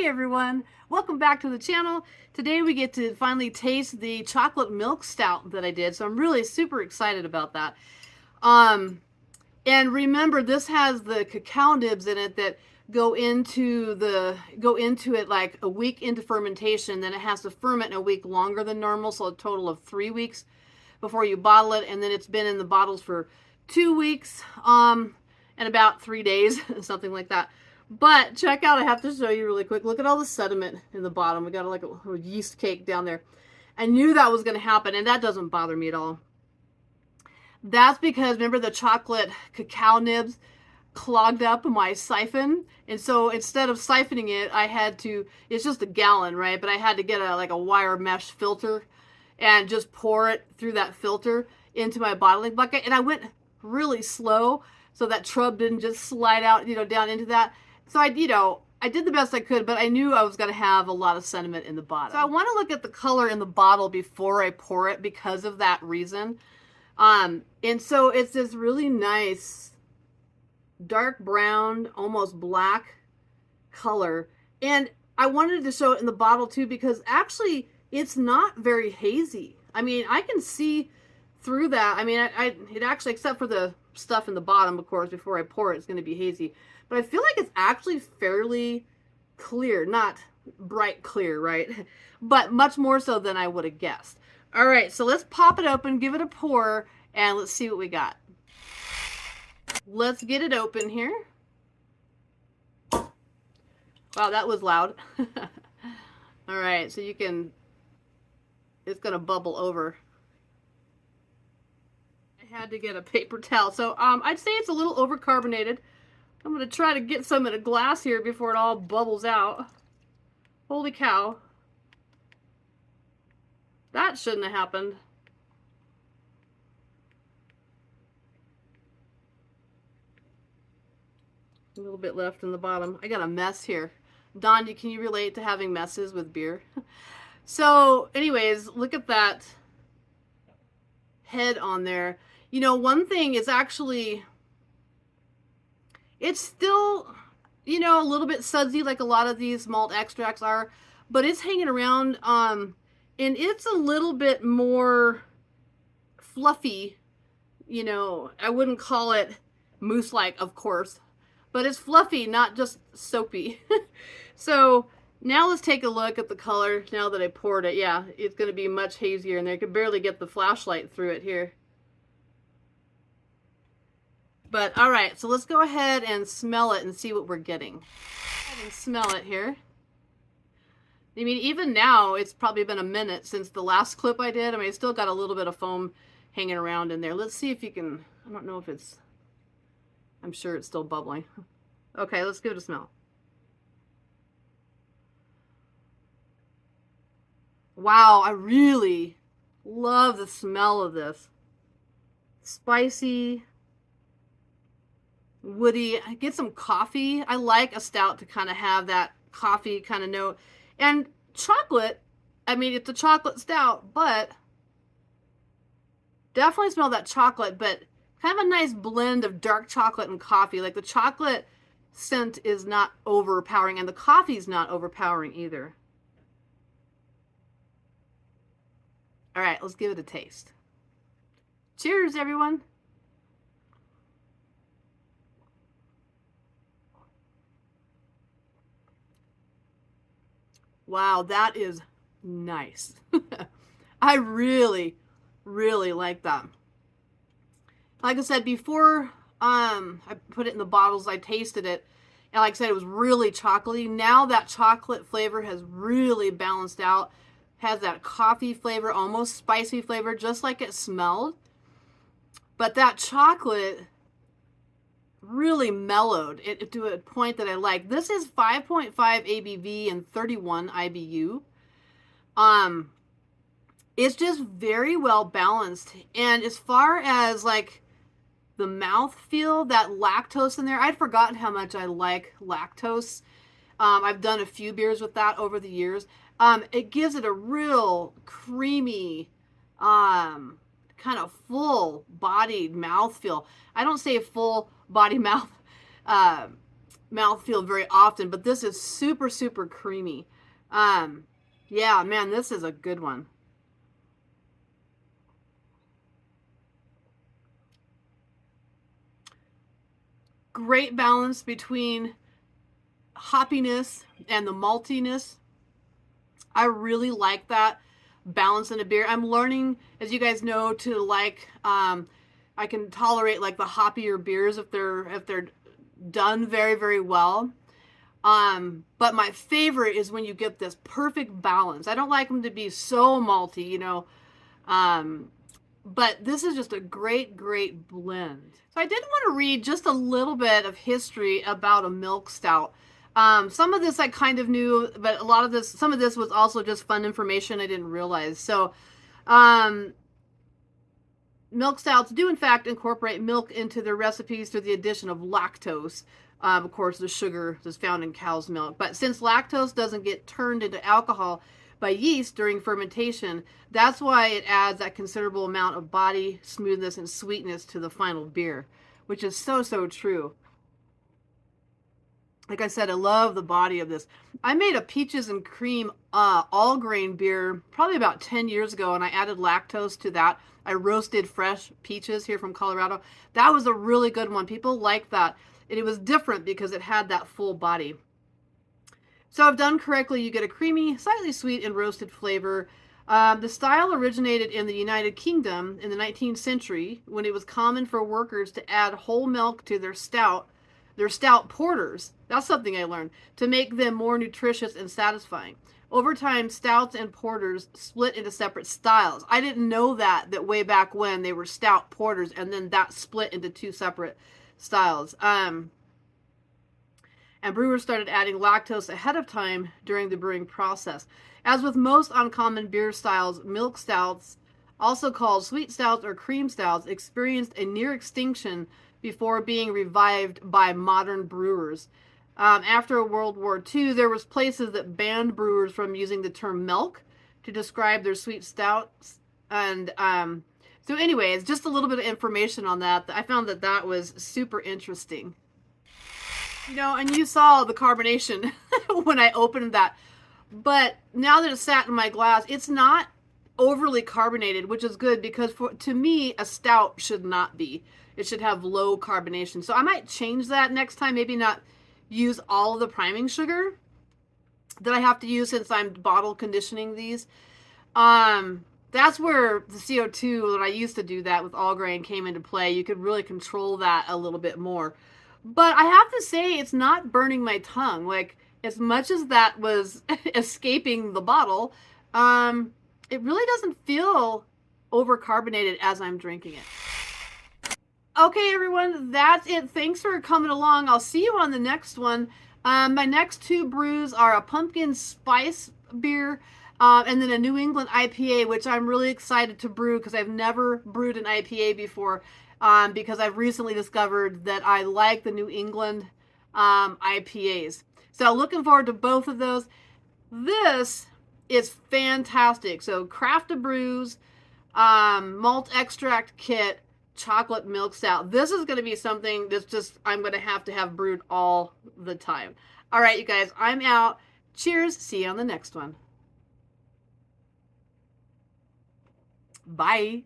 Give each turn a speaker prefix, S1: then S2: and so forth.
S1: Hey everyone, welcome back to the channel. Today we get to finally taste the chocolate milk stout that I did, so I'm really super excited about that. And remember, this has the cacao nibs in it that go into it like a week into fermentation. Then it has to ferment a week longer than normal, so a total of 3 weeks before you bottle it, and then it's been in the bottles for 2 weeks and about 3 days, something like that. But check out, I have to show you really quick. Look at all the sediment in the bottom. We got like a little yeast cake down there. I knew that was going to happen, and that doesn't bother me at all. That's because, remember, the chocolate cacao nibs clogged up my siphon, and so instead of siphoning it, I had to, it's just a gallon, right? But I had to get like a wire mesh filter and just pour it through that filter into my bottling bucket. And I went really slow so that trub didn't just slide out, down into that. So I did the best I could, but I knew I was going to have a lot of sediment in the bottom. So I want to look at the color in the bottle before I pour it because of that reason. And so it's this really nice dark brown, almost black color. And I wanted to show it in the bottle too because actually it's not very hazy. I mean, I can see through that. I mean, it actually, except for the stuff in the bottom, of course, before I pour it, it's going to be hazy. But I feel like it's actually fairly clear, not bright clear, right? But much more so than I would have guessed. All right, so let's pop it open, give it a pour, and let's see what we got. Let's get it open here. Wow, that was loud. All right, so you can, it's going to bubble over. I had to get a paper towel. So I'd say it's a little overcarbonated. I'm going to try to get some in a glass here before it all bubbles out. Holy cow. That shouldn't have happened. A little bit left in the bottom. I got a mess here. Don, can you relate to having messes with beer? So anyways, look at that head on there. You know, one thing is actually, it's still, a little bit sudsy like a lot of these malt extracts are, but it's hanging around, and it's a little bit more fluffy. I wouldn't call it mousse-like, of course, but it's fluffy, not just soapy. So now let's take a look at the color now that I poured it. Yeah, it's going to be much hazier in there. I could barely get the flashlight through it here. But all right, so let's go ahead and smell it and see what we're getting. Go ahead and smell it here. I mean, even now, it's probably been a minute since the last clip I did. I mean, it's still got a little bit of foam hanging around in there. Let's see if you can, I don't know if it's, I'm sure it's still bubbling. Okay, let's give it a smell. Wow, I really love the smell of this. Spicy, woody. I get some coffee. I like a stout to kind of have that coffee kind of note. And chocolate, I mean, it's a chocolate stout, but definitely smell that chocolate, but kind of a nice blend of dark chocolate and coffee. Like the chocolate scent is not overpowering and the coffee's not overpowering either. All right, let's give it a taste. Cheers, everyone. Wow, that is nice. I really, really like that. Like I said before, I put it in the bottles, I tasted it, and like I said, it was really chocolatey. Now that chocolate flavor has really balanced out, has that coffee flavor, almost spicy flavor, just like it smelled. But that chocolate really mellowed it to a point that I like. This is 5.5 ABV and 31 IBU. It's just very well balanced. And as far as like the mouth feel, that lactose in there, I'd forgotten how much I like lactose. I've done a few beers with that over the years. It gives it a real creamy, kind of full-bodied mouthfeel. I don't say full body mouth mouthfeel very often, but this is super, super creamy. Yeah, man, this is a good one. Great balance between hoppiness and the maltiness. I really like that balance in a beer. I'm learning, as you guys know, to like. I can tolerate like the hoppier beers if they're done very, very well. But my favorite is when you get this perfect balance. I don't like them to be so malty, you know. Um, but this is just a great, great blend. So I did want to read just a little bit of history about a milk stout. Some of this I kind of knew, but a lot of this, some of this was also just fun information I didn't realize. So, um, milk stouts do in fact incorporate milk into their recipes through the addition of lactose. Of course, the sugar is found in cow's milk. But since lactose doesn't get turned into alcohol by yeast during fermentation, that's why it adds that considerable amount of body, smoothness, and sweetness to the final beer, which is so, so true. Like I said, I love the body of this. I made a peaches and cream all grain beer probably about 10 years ago, and I added lactose to that. I roasted fresh peaches here from Colorado. That was a really good one. People liked that. And it was different because it had that full body. So if done correctly, you get a creamy, slightly sweet, and roasted flavor. The style originated in the United Kingdom in the 19th century when it was common for workers to add whole milk to their stout porters. That's something I learned, to make them more nutritious and satisfying. Over time, stouts and porters split into separate styles. I didn't know that way back when they were stout porters, and then that split into two separate styles. And brewers started adding lactose ahead of time during the brewing process. As with most uncommon beer styles, milk stouts, also called sweet stouts or cream stouts, experienced a near extinction before being revived by modern brewers. After World War II, there was places that banned brewers from using the term milk to describe their sweet stouts. And so anyways, just a little bit of information on that. I found that was super interesting. You know, and you saw the carbonation when I opened that. But now that it's sat in my glass, it's not overly carbonated, which is good because to me, a stout should not be. It should have low carbonation. So I might change that next time. Maybe not use all of the priming sugar that I have to use since I'm bottle conditioning these. That's where the CO2, when I used to do that with all grain, came into play. You could really control that a little bit more. But I have to say, it's not burning my tongue. Like, as much as that was escaping the bottle, it really doesn't feel overcarbonated as I'm drinking it. Okay, everyone, that's it. Thanks for coming along. I'll see you on the next one. My next two brews are a pumpkin spice beer and then a New England IPA, which I'm really excited to brew because I've never brewed an IPA before. Because I've recently discovered that I like the New England IPAs. So looking forward to both of those. This is fantastic. So craft a brews, malt extract kit, chocolate milk stout. This is going to be something that's just I'm going to have brewed all the time. All right, you guys, I'm out. Cheers. See you on the next one. Bye.